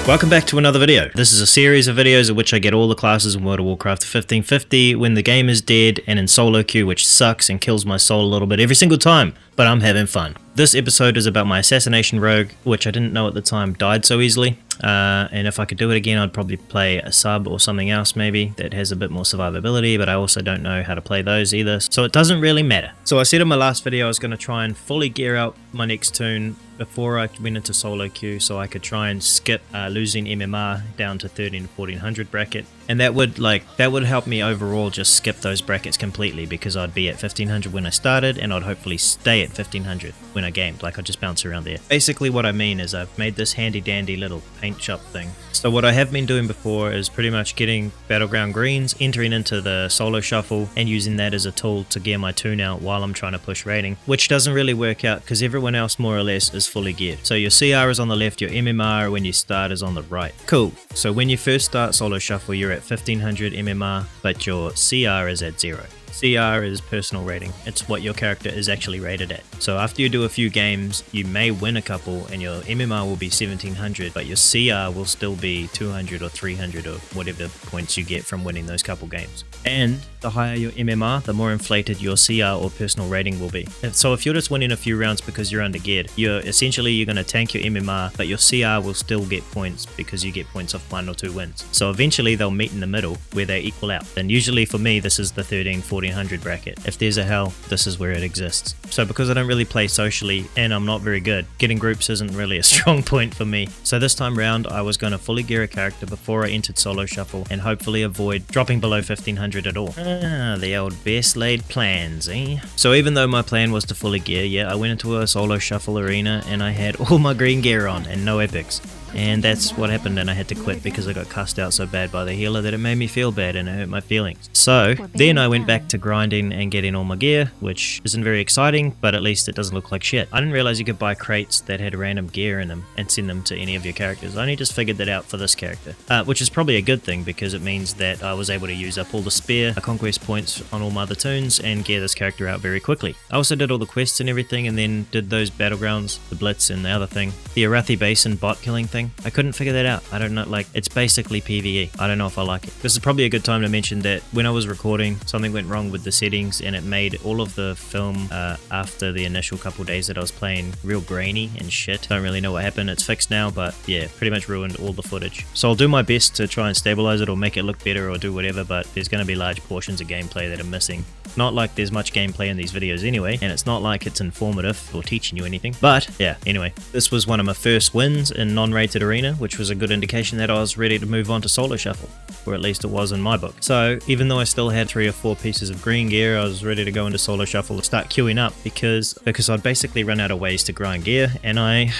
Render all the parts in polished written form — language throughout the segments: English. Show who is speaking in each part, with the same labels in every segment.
Speaker 1: Welcome back to another video. This is a series of videos in which I get all the classes in World of Warcraft to 1550 when the game is dead, and in solo queue, which sucks and kills my soul a little bit every single time, but I'm having fun. This episode is about my Assassination Rogue, which I didn't know at the time died so easily. And if I could do it again, I'd probably play a sub or something else maybe that has a bit more survivability, but I also don't know how to play those either, so it doesn't really matter. So I said in my last video I was going to try and fully gear out my next tune before I went into solo queue, so I could try and skip losing MMR down to 13 to 1400 bracket, and that would help me overall just skip those brackets completely, because I'd be at 1500 when I started and I'd hopefully stay at 1500 when I gamed. Like, I'd just bounce around there. Basically what I mean is I've made this handy dandy little paint shop thing. So what I have been doing before is pretty much getting battleground greens, entering into the solo shuffle and using that as a tool to gear my tune out while I'm trying to push rating, which doesn't really work out because everyone else more or less is fully geared. So your CR is on the left, your MMR when you start is on the right. Cool. So when you first start solo shuffle, you're at 1500 MMR, but your CR is at 0. CR is personal rating. It's what your character is actually rated at. So after you do a few games, you may win a couple and your MMR will be 1700, but your CR will still be 200 or 300 or whatever points you get from winning those couple games. And the higher your MMR, the more inflated your CR or personal rating will be. So if you're just winning a few rounds because you're under geared, you're going to tank your MMR, but your CR will still get points because you get points off 1 or 2 wins. So eventually they'll meet in the middle where they equal out. And usually for me, this is the 1400 bracket. If there's a hell, this is where it exists. So because I don't really play socially and I'm not very good, getting groups isn't really a strong point for me. So this time round, I was going to fully gear a character before I entered solo shuffle and hopefully avoid dropping below 1500 at all. The old best laid plans, eh? So even though my plan was to fully gear, yeah, I went into a solo shuffle arena and I had all my green gear on and no epics. And that's what happened, and I had to quit because I got cussed out so bad by the healer that it made me feel bad and it hurt my feelings. So then I went back to grinding and getting all my gear, which isn't very exciting, but at least it doesn't look like shit. I didn't realize you could buy crates that had random gear in them and send them to any of your characters. I only just figured that out for this character, which is probably a good thing because it means that I was able to use up all the spear conquest points on all my other tunes and gear this character out very quickly. I also did all the quests and everything, and then did those battlegrounds, the blitz and the other thing, the Arathi Basin bot killing thing. I couldn't figure that out. I don't know, like, it's basically PvE. I don't know if I like it. This is probably a good time to mention that when I was recording, something went wrong with the settings and it made all of the film after the initial couple days that I was playing real grainy and shit. Don't really know what happened. It's fixed now, but yeah, pretty much ruined all the footage. So I'll do my best to try and stabilize it or make it look better or do whatever, but there's going to be large portions of gameplay that are missing. Not like there's much gameplay in these videos anyway, and it's not like it's informative or teaching you anything, but yeah, anyway, this was one of my first wins in non-rated arena, which was a good indication that I was ready to move on to solo shuffle, or at least it was in my book. So even though I still had 3 or 4 pieces of green gear, I was ready to go into solo shuffle and start queuing up because I'd basically run out of ways to grind gear, and I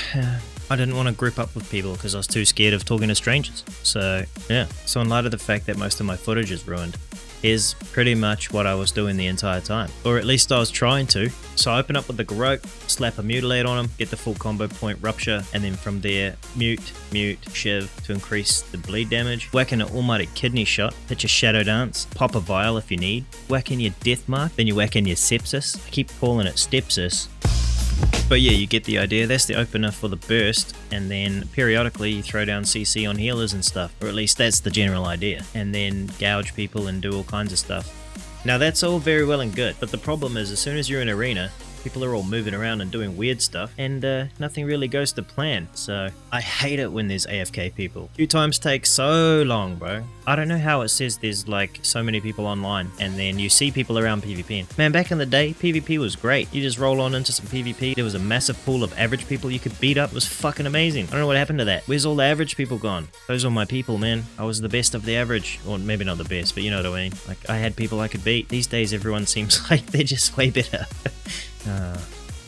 Speaker 1: didn't want to group up with people because I was too scared of talking to strangers. So yeah, so in light of the fact that most of my footage is ruined, is pretty much what I was doing the entire time, or at least I was trying to. So I open up with the Garrote, slap a Mutilate on him, get the full combo point Rupture, and then from there mute, Shiv to increase the bleed damage, whack in an Almighty Kidney Shot, hit your Shadow Dance, pop a Vial if you need, whack in your Death Mark, then you whack in your Sepsis. I keep calling it Stepsis. But yeah, you get the idea. That's the opener for the burst, and then periodically you throw down CC on healers and stuff, or at least that's the general idea, and then gouge people and do all kinds of stuff. Now that's all very well and good, but the problem is as soon as you're in arena, people are all moving around and doing weird stuff, and nothing really goes to plan. So I hate it when there's AFK people. Queue times take so long, bro. I don't know how it says there's like so many people online, and then you see people around PvPing. Man, back in the day, PvP was great. You just roll on into some PvP. There was a massive pool of average people you could beat up. It was fucking amazing. I don't know what happened to that. Where's all the average people gone? Those were my people, man. I was the best of the average. Or maybe not the best, but you know what I mean. Like, I had people I could beat. These days, everyone seems like they're just way better.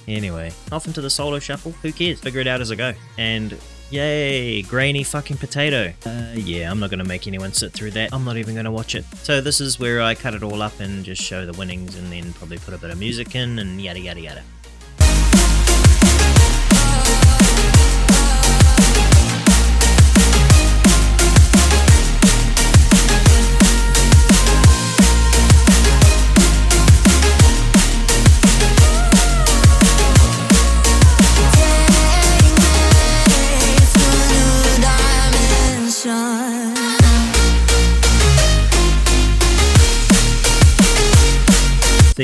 Speaker 1: Anyway, off into the solo shuffle. Who cares? Figure it out as I go. And yay, grainy fucking potato. Yeah, I'm not gonna make anyone sit through that. I'm not even gonna watch it. So this is where I cut it all up and just show the winnings, and then probably put a bit of music in and yada yada yada.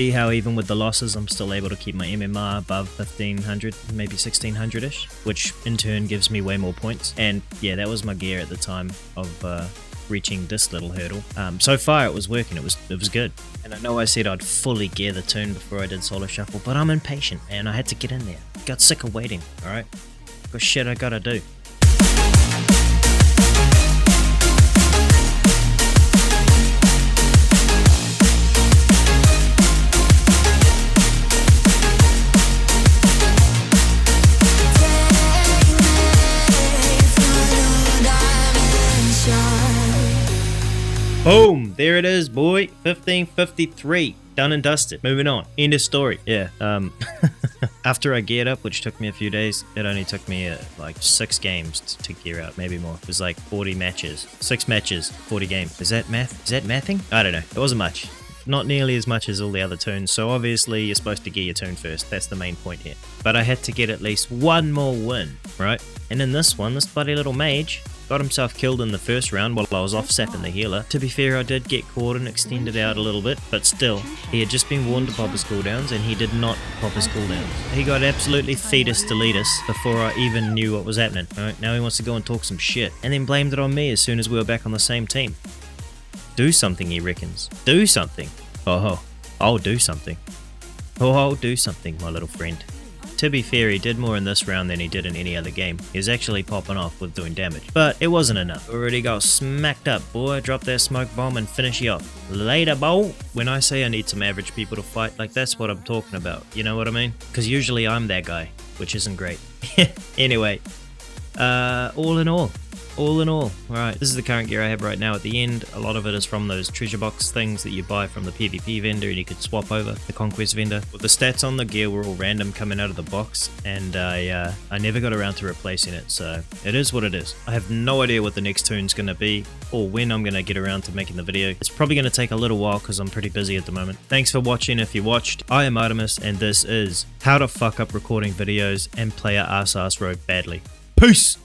Speaker 1: see how even with the losses I'm still able to keep my MMR above 1500, maybe 1600ish, which in turn gives me way more points. And yeah, that was my gear at the time of reaching this little hurdle. So far it was working, it was good. And I know I said I'd fully gear the tune before I did solo shuffle, but I'm impatient, man. I had to get in there. Got sick of waiting, alright? Got shit I gotta do. Boom! There it is, boy. 1553. Done and dusted. Moving on. End of story. Yeah. After I geared up, which took me a few days, it only took me like 6 games to gear out, maybe more. It was like 40 matches. 6 matches, 40 games. Is that math? Is that mathing? I don't know. It wasn't much. Not nearly as much as all the other tunes, so obviously you're supposed to gear your tune first. That's the main point here. But I had to get at least one more win, right? And in this one, this bloody little mage got himself killed in the first round while I was off sapping the healer. To be fair, I did get caught and extended out a little bit, but still, he had just been warned to pop his cooldowns and he did not pop his cooldowns. He got absolutely fetus deletus before I even knew what was happening. Alright, now he wants to go and talk some shit, and then blamed it on me as soon as we were back on the same team. Do something, he reckons. Do something. Oh, I'll do something. Oh, I'll do something, my little friend. To be fair, he did more in this round than he did in any other game. He was actually popping off with doing damage, but it wasn't enough. Already got smacked up, boy. Drop that smoke bomb and finish you off. Later, boy. When I say I need some average people to fight, like that's what I'm talking about. You know what I mean? Because usually I'm that guy, which isn't great. Anyway, all in all, alright, this is the current gear I have right now. At the end, a lot of it is from those treasure box things that you buy from the PvP vendor and you could swap over, the conquest vendor. But the stats on the gear were all random coming out of the box, and I never got around to replacing it, so it is what it is. I have no idea what the next tune's gonna be or when I'm gonna get around to making the video. It's probably gonna take a little while because I'm pretty busy at the moment. Thanks for watching if you watched. I am Artemis and this is how to fuck up recording videos and play a ass rogue badly. Peace!